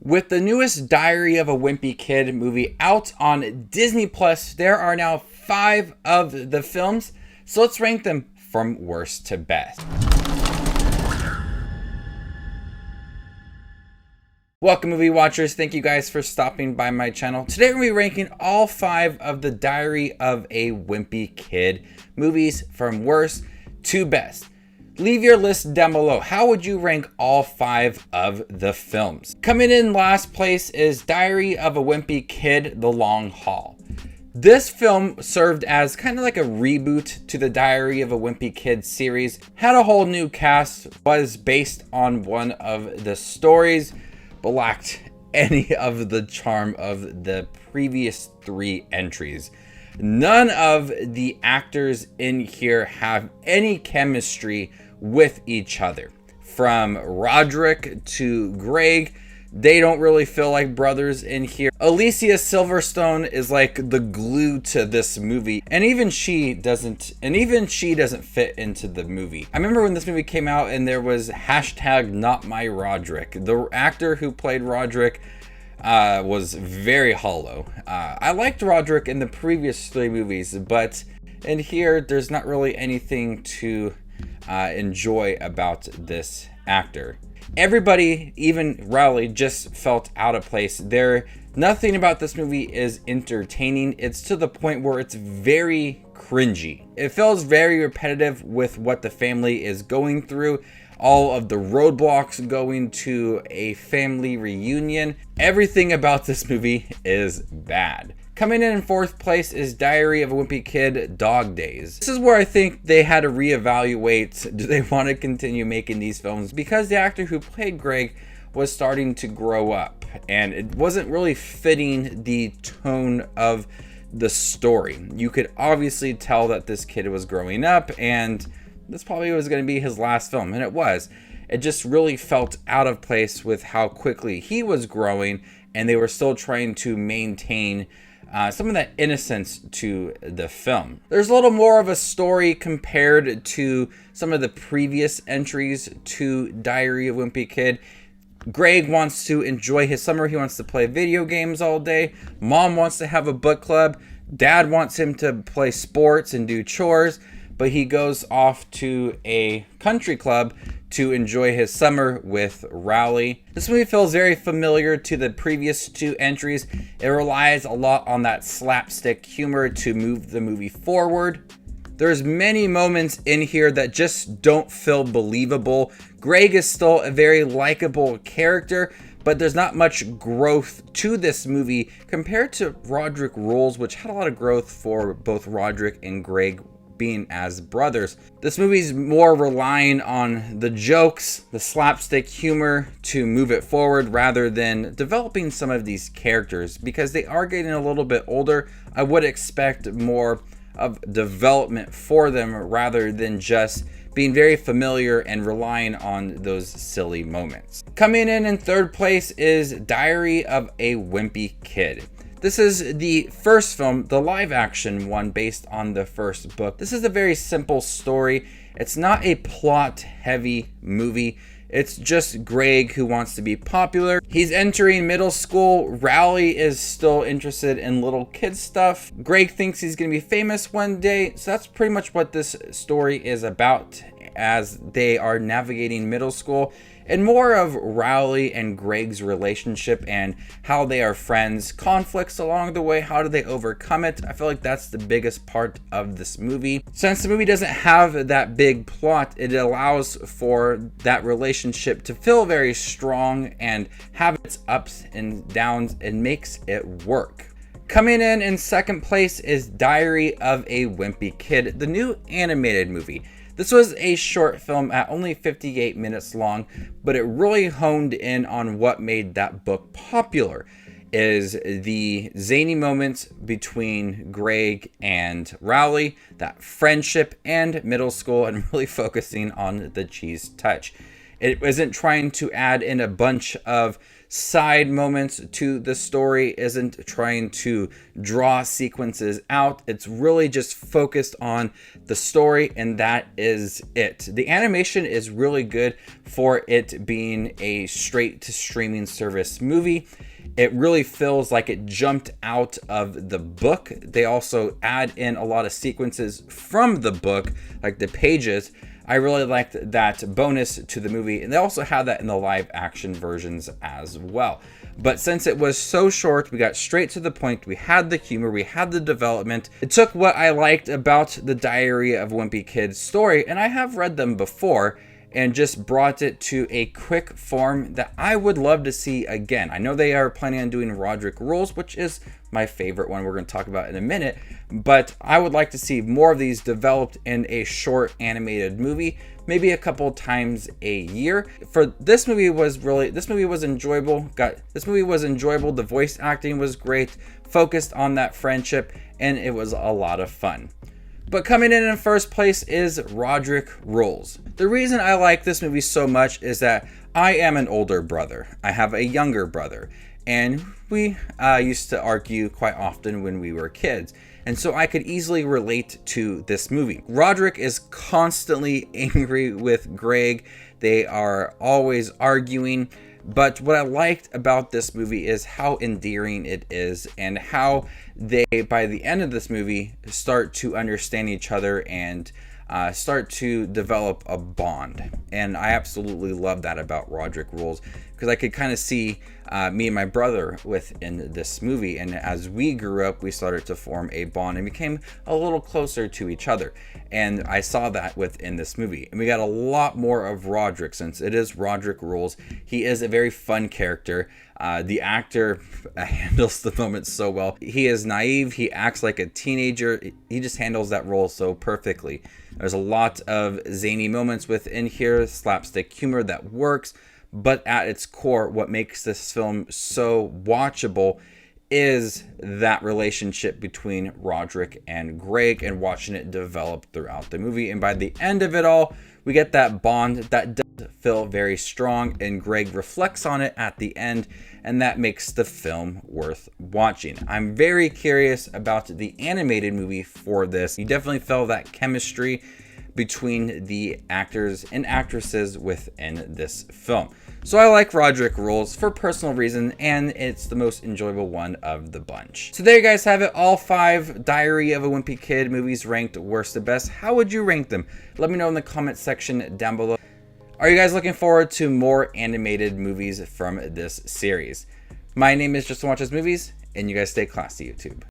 With the newest Diary of a Wimpy Kid movie out on Disney Plus, there are now 5 of the films, so let's rank them from worst to best. Welcome, movie watchers. Thank you guys for stopping by my channel. Today we're going to be ranking all 5 of the Diary of a Wimpy Kid movies from worst to best. Leave your list down below. How would you rank all 5 of the films? Coming in last place is Diary of a Wimpy Kid: The Long Haul. This film served as kind of like a reboot to the Diary of a Wimpy Kid series, had a whole new cast, was based on one of the stories, but lacked any of the charm of the previous 3 entries. None of the actors in here have any chemistry with each other. From Rodrick to Greg, they don't really feel like brothers in here. Alicia Silverstone is like the glue to this movie, and even she doesn't fit into the movie. I remember when this movie came out and there was hashtag not my Rodrick. The actor who played Rodrick was very hollow. I liked Rodrick in the previous 3 movies, but in here there's not really anything to enjoy about this actor. Everybody, even Rowley, just felt out of place. Nothing about this movie is entertaining. It's to the point where it's very cringy. It feels very repetitive with what the family is going through. All of the roadblocks going to a family reunion. Everything about this movie is bad. Coming in 4th place is Diary of a Wimpy Kid: Dog Days. This is where I think they had to reevaluate, do they want to continue making these films? Because the actor who played Greg was starting to grow up and it wasn't really fitting the tone of the story. You could obviously tell that this kid was growing up and this probably was going to be his last film, and it was. It just really felt out of place with how quickly he was growing, and they were still trying to maintain some of that innocence to the film. There's a little more of a story compared to some of the previous entries to Diary of Wimpy Kid. Greg wants to enjoy his summer. He wants to play video games all day. Mom wants to have a book club. Dad wants him to play sports and do chores, but he goes off to a country club to enjoy his summer with Rowley. This movie feels very familiar to the previous 2 entries. It relies a lot on that slapstick humor to move the movie forward. There's many moments in here that just don't feel believable. Greg is still a very likable character, but there's not much growth to this movie compared to Rodrick Rules, which had a lot of growth for both Rodrick and Greg being as brothers. This movie's more relying on the jokes, the slapstick humor to move it forward rather than developing some of these characters. Because they are getting a little bit older, I would expect more of development for them rather than just being very familiar and relying on those silly moments. Coming in 3rd place is Diary of a Wimpy Kid. This is the first film, the live action one based on the first book. This is a very simple story. It's not a plot heavy movie. It's just Greg who wants to be popular. He's entering middle school. Rowley is still interested in little kid stuff. Greg thinks he's gonna be famous one day. So that's pretty much what this story is about as they are navigating middle school, and more of Rowley and Greg's relationship and how they are friends, conflicts along the way, how do they overcome it. I feel like that's the biggest part of this movie. Since the movie doesn't have that big plot, it allows for that relationship to feel very strong and have its ups and downs and makes it work. Coming in 2nd place is Diary of a Wimpy Kid, the new animated movie. This was a short film at only 58 minutes long, but it really honed in on what made that book popular, is the zany moments between Greg and Rowley, that friendship and middle school, and really focusing on the cheese touch. It wasn't trying to add in a bunch of side moments to the story, isn't trying to draw sequences out. It's really just focused on the story, and that is it. The animation is really good for it being a straight to streaming service movie. It really feels like it jumped out of the book. They also add in a lot of sequences from the book, like the pages. I really liked that bonus to the movie, and they also had that in the live action versions as well. But since it was so short, we got straight to the point. We had the humor, we had the development. It took what I liked about the Diary of Wimpy Kid story, and I have read them before, and just brought it to a quick form that I would love to see again. I know they are planning on doing Rodrick Rules, which is my favorite one we're going to talk about in a minute, but I would like to see more of these developed in a short animated movie, maybe a couple times a year. For this movie was enjoyable. The voice acting was great, focused on that friendship, and it was a lot of fun. But coming in first place is Rodrick Rules. The reason I like this movie so much is that I am an older brother. I have a younger brother, and we used to argue quite often when we were kids. And so I could easily relate to this movie. Rodrick is constantly angry with Greg. They are always arguing. But what I liked about this movie is how endearing it is, and how they, by the end of this movie, start to understand each other and start to develop a bond. And I absolutely love that about Rodrick Rules, because I could kind of see me and my brother within this movie, and as we grew up, we started to form a bond and became a little closer to each other. And I saw that within this movie, and we got a lot more of Rodrick since it is Rodrick Rules. He is a very fun character. The actor handles the moment so well. He is naive, he acts like a teenager, he just handles that role so perfectly. There's a lot of zany moments within here, slapstick humor that works, but at its core, what makes this film so watchable is that relationship between Rodrick and Greg, and watching it develop throughout the movie. And by the end of it all, we get that bond that does feel very strong, and Greg reflects on it at the end, and that makes the film worth watching. I'm very curious about the animated movie for this. You definitely feel that chemistry between the actors and actresses within this film. So I like Rodrick Rules for personal reason, and it's the most enjoyable one of the bunch. So there you guys have it, all 5 Diary of a Wimpy Kid movies ranked worst to best. How would you rank them? Let me know in the comment section down below. Are you guys looking forward to more animated movies from this series? My name is Justin Watches Movies, and you guys stay classy, YouTube.